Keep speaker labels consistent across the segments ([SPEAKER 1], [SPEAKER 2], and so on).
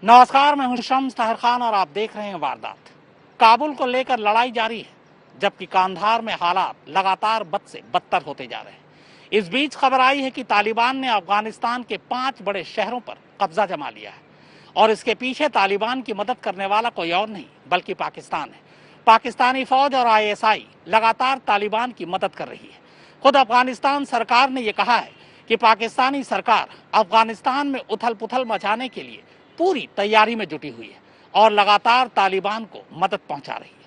[SPEAKER 1] नमस्कार, मैं हूं शम्स ताहिर खान और आप देख रहे हैं वारदात। काबुल को लेकर लड़ाई जारी है, जबकि कांधार में हालात लगातार बद से बदतर होते जा रहे हैं। इस बीच खबर आई है कि तालिबान ने अफगानिस्तान के 5 बड़े शहरों पर कब्जा जमा लिया है और इसके पीछे तालिबान की मदद करने वाला कोई और नहीं बल्कि पाकिस्तान है। पाकिस्तानी फौज और ISI लगातार तालिबान की मदद कर रही है। खुद अफगानिस्तान सरकार ने यह कहा है कि पाकिस्तानी सरकार अफगानिस्तान में उथल पुथल मचाने के लिए पूरी तैयारी में जुटी हुई है और लगातार तालिबान को मदद पहुंचा रही है।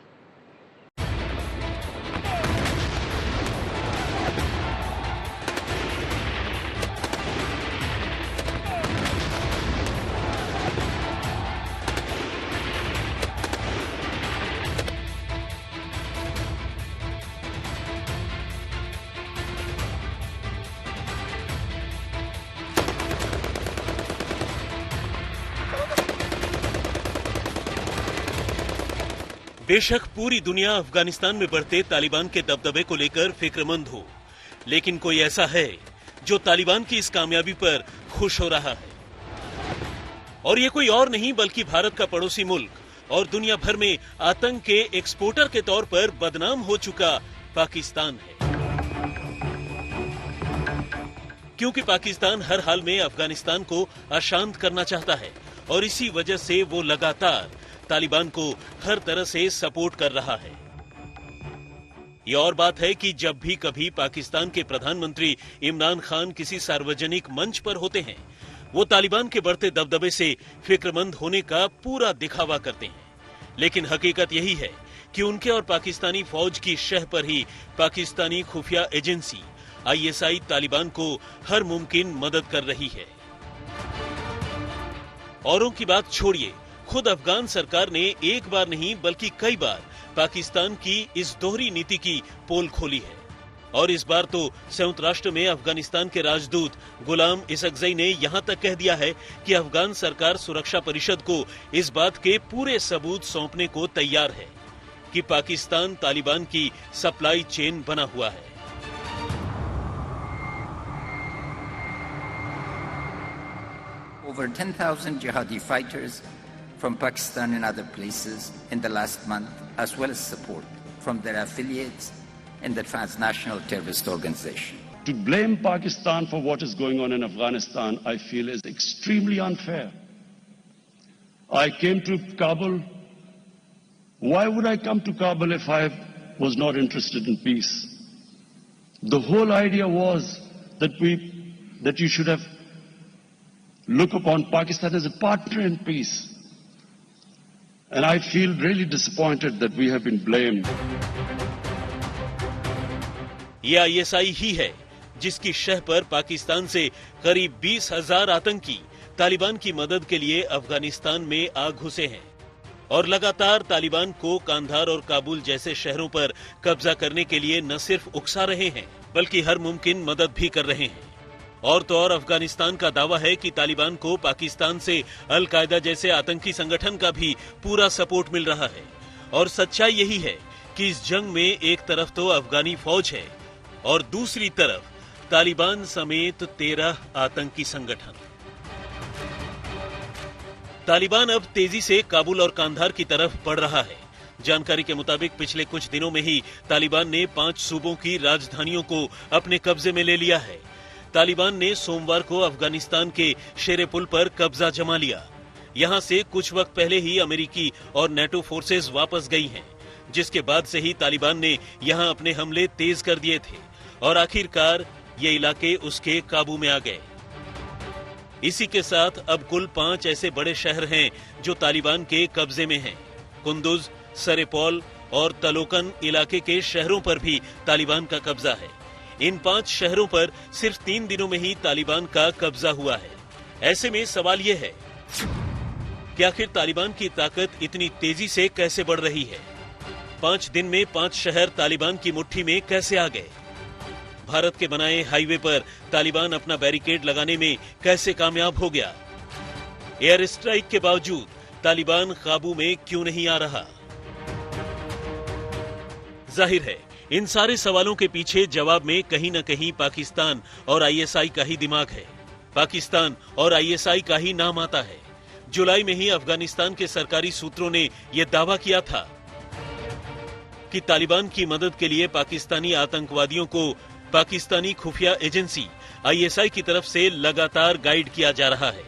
[SPEAKER 2] बेशक पूरी दुनिया अफगानिस्तान में बढ़ते तालिबान के दबदबे को लेकर फिक्रमंद हो, लेकिन कोई ऐसा है जो तालिबान की इस कामयाबी पर खुश हो रहा है। और ये कोई और नहीं बल्कि भारत का पड़ोसी मुल्क और दुनिया भर में आतंक के एक्सपोर्टर के तौर पर बदनाम हो चुका पाकिस्तान है। क्योंकि पाकिस्तान हर हाल में अफगानिस्तान को अशांत करना चाहता है और इसी वजह से वो लगातार तालिबान को हर तरह से सपोर्ट कर रहा है। ये और बात है कि जब भी कभी पाकिस्तान के प्रधानमंत्री इमरान खान किसी सार्वजनिक मंच पर होते हैं, वो तालिबान के बढ़ते दबदबे से फिक्रमंद होने का पूरा दिखावा करते हैं। लेकिन हकीकत यही है कि उनके और पाकिस्तानी फौज की शह पर ही पाकिस्तानी खुफिया एजेंसी ISI तालिबान को हर मुमकिन मदद कर रही है। औरों की बात छोड़िए, खुद अफगान सरकार ने एक बार नहीं बल्कि कई बार पाकिस्तान की इस दोहरी नीति की पोल खोली है। और इस बार तो संयुक्त राष्ट्र में अफगानिस्तान के राजदूत गुलाम इसकज़ई ने यहां तक कह दिया है कि अफगान सरकार सुरक्षा परिषद को इस बात के पूरे सबूत सौंपने को तैयार है कि पाकिस्तान तालिबान की सप्लाई चेन बना हुआ है।
[SPEAKER 3] Over 10,000 jihadi fighters from Pakistan and other places in the last month, as well as support from their affiliates in the transnational terrorist organization.
[SPEAKER 4] To blame Pakistan for what is going on in Afghanistan, I feel is extremely unfair. I came to Kabul. Why would I come to Kabul if I was not interested in peace? The whole idea was that you should have look upon Pakistan as a partner in peace. And I feel really disappointed that we have been blamed.
[SPEAKER 2] ये ISI ही है जिसकी शह पर पाकिस्तान से करीब 20,000 आतंकी तालिबान की मदद के लिए अफगानिस्तान में आ घुसे हैं और लगातार तालिबान को कांधार और काबुल जैसे शहरों पर कब्जा करने के लिए न सिर्फ उकसा रहे हैं बल्कि हर मुमकिन मदद भी कर रहे हैं। और तो और अफगानिस्तान का दावा है कि तालिबान को पाकिस्तान से अल-कायदा जैसे आतंकी संगठन का भी पूरा सपोर्ट मिल रहा है। और सच्चाई यही है कि इस जंग में एक तरफ तो अफगानी फौज है और दूसरी तरफ तालिबान समेत 13 आतंकी संगठन। तालिबान अब तेजी से काबुल और कांधार की तरफ बढ़ रहा है। जानकारी के मुताबिक पिछले कुछ दिनों में ही तालिबान ने 5 सूबों की राजधानियों को अपने कब्जे में ले लिया है। तालिबान ने सोमवार को अफगानिस्तान के शेरे पुल पर कब्जा जमा लिया। यहां से कुछ वक्त पहले ही अमेरिकी और नेटो फोर्सेज वापस गई हैं, जिसके बाद से ही तालिबान ने यहां अपने हमले तेज कर दिए थे और आखिरकार ये इलाके उसके काबू में आ गए। इसी के साथ अब कुल 5 ऐसे बड़े शहर हैं जो तालिबान के कब्जे में हैं। कुंदुज, सरेपौल और तलोकन इलाके के शहरों पर भी तालिबान का कब्जा है। इन 5 शहरों पर सिर्फ 3 दिनों में ही तालिबान का कब्जा हुआ है। ऐसे में सवाल यह है कि आखिर तालिबान की ताकत इतनी तेजी से कैसे बढ़ रही है? 5 दिन में 5 शहर तालिबान की मुट्ठी में कैसे आ गए? भारत के बनाए हाईवे पर तालिबान अपना बैरिकेड लगाने में कैसे कामयाब हो गया? एयर स्ट्राइक के बावजूद तालिबान काबू में क्यों नहीं आ रहा? जाहिर है इन सारे सवालों के पीछे जवाब में कहीं न कहीं पाकिस्तान और ISI का ही दिमाग है। पाकिस्तान और ISI का ही नाम आता है, जुलाई में ही अफगानिस्तान के सरकारी सूत्रों ने यह दावा किया था कि तालिबान की मदद के लिए पाकिस्तानी आतंकवादियों को पाकिस्तानी खुफिया एजेंसी आईएसआई की तरफ से लगातार गाइड किया जा रहा है।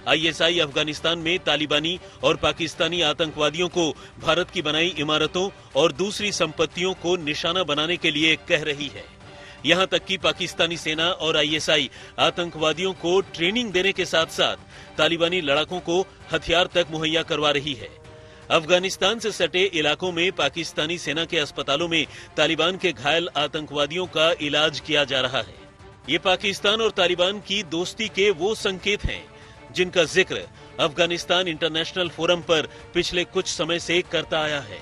[SPEAKER 2] आईएसआई अफगानिस्तान में तालिबानी और पाकिस्तानी आतंकवादियों को भारत की बनाई इमारतों और दूसरी संपत्तियों को निशाना बनाने के लिए कह रही है। यहां तक कि पाकिस्तानी सेना और आईएसआई आतंकवादियों को ट्रेनिंग देने के साथ साथ तालिबानी लड़ाकों को हथियार तक मुहैया करवा रही है। अफगानिस्तान से सटे इलाकों में पाकिस्तानी सेना के अस्पतालों में तालिबान के घायल आतंकवादियों का इलाज किया जा रहा है। ये पाकिस्तान और तालिबान की दोस्ती के वो संकेत हैं जिनका जिक्र अफगानिस्तान इंटरनेशनल फोरम पर पिछले कुछ समय से करता आया है।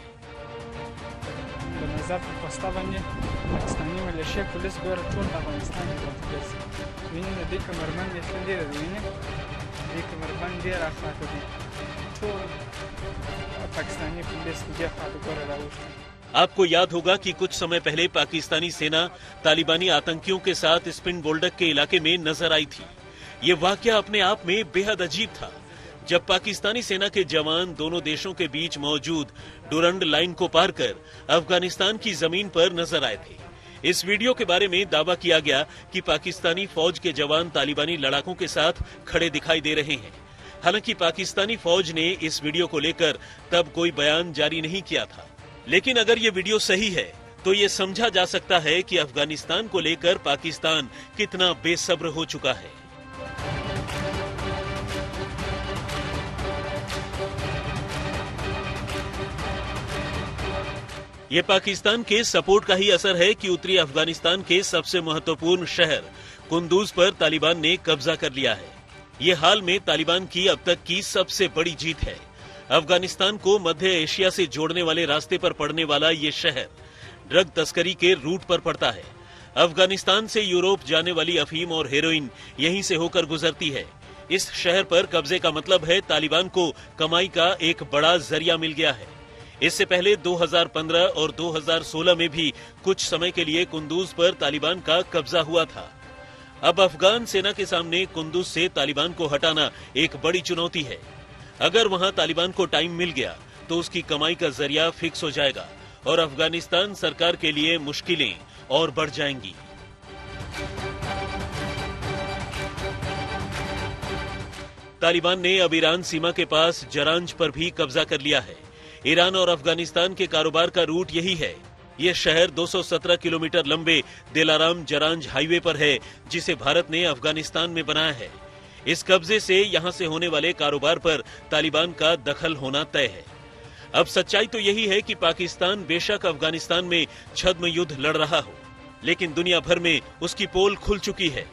[SPEAKER 2] आपको याद होगा कि कुछ समय पहले पाकिस्तानी सेना तालिबानी आतंकियों के साथ स्पिन बोल्डक के इलाके में नजर आई थी। ये वाकया अपने आप में बेहद अजीब था, जब पाकिस्तानी सेना के जवान दोनों देशों के बीच मौजूद डुरंड लाइन को पार कर अफगानिस्तान की जमीन पर नजर आए थे। इस वीडियो के बारे में दावा किया गया कि पाकिस्तानी फौज के जवान तालिबानी लड़ाकों के साथ खड़े दिखाई दे रहे हैं। हालांकि पाकिस्तानी फौज ने इस वीडियो को लेकर तब कोई बयान जारी नहीं किया था, लेकिन अगर ये वीडियो सही है तो ये समझा जा सकता है कि अफगानिस्तान को लेकर पाकिस्तान कितना बेसब्र हो चुका है। ये पाकिस्तान के सपोर्ट का ही असर है कि उत्तरी अफगानिस्तान के सबसे महत्वपूर्ण शहर कुंदूज पर तालिबान ने कब्जा कर लिया है। ये हाल में तालिबान की अब तक की सबसे बड़ी जीत है। अफगानिस्तान को मध्य एशिया से जोड़ने वाले रास्ते पर पड़ने वाला ये शहर ड्रग तस्करी के रूट पर पड़ता है। अफगानिस्तान से यूरोप जाने वाली अफीम और हेरोइन यहीं से होकर गुजरती है। इस शहर पर कब्जे का मतलब है तालिबान को कमाई का एक बड़ा जरिया मिल गया है। इससे पहले 2015 और 2016 में भी कुछ समय के लिए कुंदूज पर तालिबान का कब्जा हुआ था। अब अफगान सेना के सामने कुंदूज से तालिबान को हटाना एक बड़ी चुनौती है। अगर वहां तालिबान को टाइम मिल गया तो उसकी कमाई का जरिया फिक्स हो जाएगा और अफगानिस्तान सरकार के लिए मुश्किलें और बढ़ जाएंगी। तालिबान ने अब ईरान सीमा के पास जरांज पर भी कब्जा कर लिया है। ईरान और अफगानिस्तान के कारोबार का रूट यही है। यह शहर 217 किलोमीटर लंबे दिलाराम जरांज हाईवे पर है, जिसे भारत ने अफगानिस्तान में बनाया है। इस कब्जे से यहां से होने वाले कारोबार पर तालिबान का दखल होना तय है। अब सच्चाई तो यही है कि पाकिस्तान बेशक अफगानिस्तान में छद्म युद्ध लड़ रहा हो, लेकिन दुनिया भर में उसकी पोल खुल चुकी है।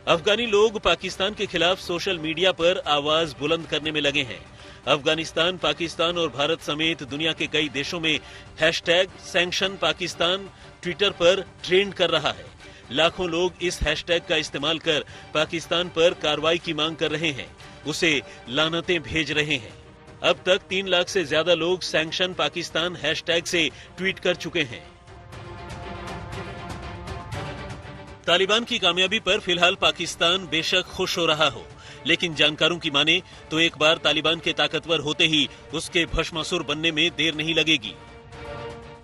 [SPEAKER 2] अफगानी लोग पाकिस्तान के खिलाफ सोशल मीडिया पर आवाज बुलंद करने में लगे हैं। अफगानिस्तान, पाकिस्तान और भारत समेत दुनिया के कई देशों में #सैंक्शन पाकिस्तान ट्विटर पर ट्रेंड कर रहा है। लाखों लोग इस हैशटैग का इस्तेमाल कर पाकिस्तान पर कार्रवाई की मांग कर रहे हैं, उसे लानतें भेज रहे हैं। अब तक 3 लाख से ज्यादा लोग सैंक्शन पाकिस्तान हैशटैग से ट्वीट कर चुके हैं। तालिबान की कामयाबी पर फिलहाल पाकिस्तान बेशक खुश हो रहा हो, लेकिन जानकारों की माने तो एक बार तालिबान के ताकतवर होते ही उसके भस्मासुर बनने में देर नहीं लगेगी।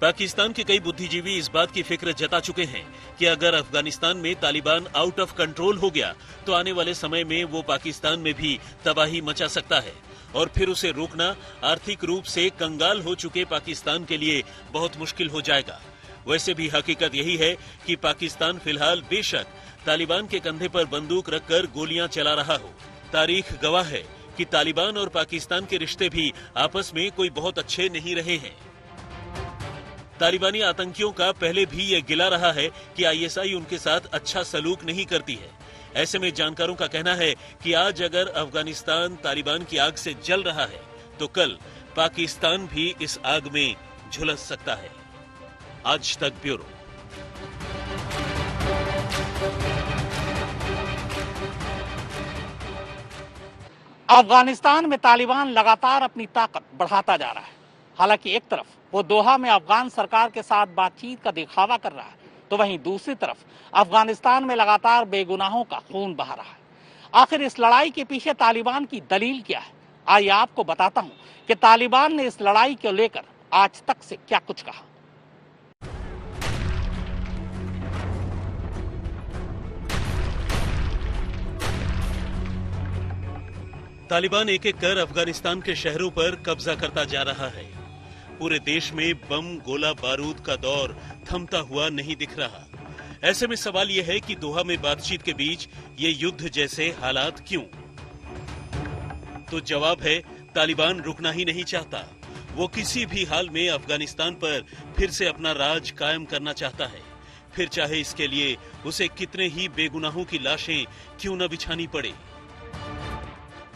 [SPEAKER 2] पाकिस्तान के कई बुद्धिजीवी इस बात की फिक्र जता चुके हैं कि अगर अफगानिस्तान में तालिबान आउट ऑफ कंट्रोल हो गया तो आने वाले समय में वो पाकिस्तान में भी तबाही मचा सकता है और फिर उसे रोकना आर्थिक रूप से कंगाल हो चुके पाकिस्तान के लिए बहुत मुश्किल हो जाएगा। वैसे भी हकीकत यही है कि पाकिस्तान फिलहाल बेशक तालिबान के कंधे पर बंदूक रखकर गोलियां चला रहा हो। तारीख गवाह है कि तालिबान और पाकिस्तान के रिश्ते भी आपस में कोई बहुत अच्छे नहीं रहे हैं। तालिबानी आतंकियों का पहले भी ये गिला रहा है कि आईएसआई उनके साथ अच्छा सलूक नहीं करती है। ऐसे में जानकारों का कहना है कि आज अगर अफगानिस्तान तालिबान की आग से जल रहा है तो कल पाकिस्तान भी इस आग में झुलस सकता है। आज तक ब्यूरो।
[SPEAKER 1] अफगानिस्तान में तालिबान लगातार अपनी ताकत बढ़ाता जा रहा है। हालांकि एक तरफ वो दोहा में अफगान सरकार के साथ बातचीत का दिखावा कर रहा है, तो वहीं दूसरी तरफ अफगानिस्तान में लगातार बेगुनाहों का खून बहा रहा है। आखिर इस लड़ाई के पीछे तालिबान की दलील क्या है? आइए आपको बताता हूं कि तालिबान ने इस लड़ाई को लेकर आज तक से क्या कुछ कहा।
[SPEAKER 2] तालिबान एक एक कर अफगानिस्तान के शहरों पर कब्जा करता जा रहा है। पूरे देश में बम गोला बारूद का दौर थमता हुआ नहीं दिख रहा। ऐसे में सवाल यह है कि दोहा में बातचीत के बीच ये युद्ध जैसे हालात क्यों? तो जवाब है, तालिबान रुकना ही नहीं चाहता। वो किसी भी हाल में अफगानिस्तान पर फिर से अपना राज कायम करना चाहता है, फिर चाहे इसके लिए उसे कितने ही बेगुनाहों की लाशें क्यों न बिछानी पड़े।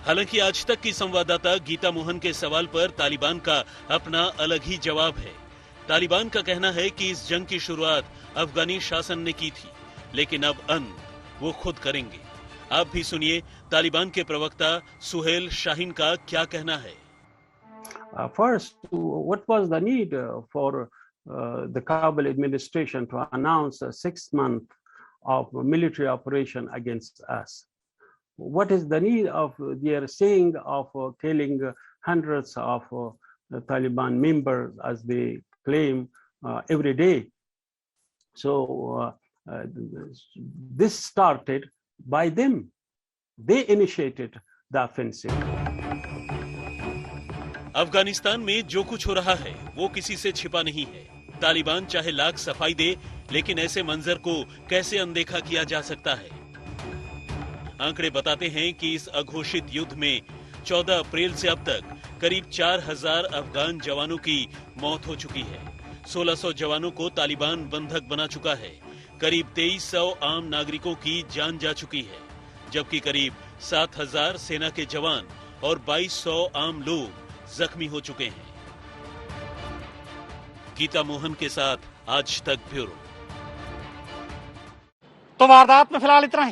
[SPEAKER 2] हालांकि आज तक की संवाददाता गीता मोहन के सवाल पर तालिबान का अपना अलग ही जवाब है। तालिबान का कहना है कि इस जंग की शुरुआत अफगानी शासन ने की थी, लेकिन अब अंत वो खुद करेंगे। आप भी सुनिए तालिबान के प्रवक्ता सुहेल शाहीन का क्या कहना है।
[SPEAKER 5] First, what was the need for the Kabul administration to announce a 6-month of military operation against us? What is the need of their saying of killing hundreds of Taliban members, as they claim every day? So this started by them. They initiated the offensive.
[SPEAKER 2] Afghanistan में जो कुछ हो रहा है वो किसी से छिपा नहीं है। तालिबान चाहे लाख सफाई दे, लेकिन ऐसे मंजर को कैसे अनदेखा किया जा सकता है? आंकड़े बताते हैं कि इस अघोषित युद्ध में 14 अप्रैल से अब तक करीब 4000 अफगान जवानों की मौत हो चुकी है। 1600 जवानों को तालिबान बंधक बना चुका है। करीब 2300 आम नागरिकों की जान जा चुकी है, जबकि करीब 7000 सेना के जवान और 2200 आम लोग जख्मी हो चुके हैं। गीता मोहन के साथ आज तक ब्यूरो।
[SPEAKER 1] तो वारदात में फिलहाल इतना ही।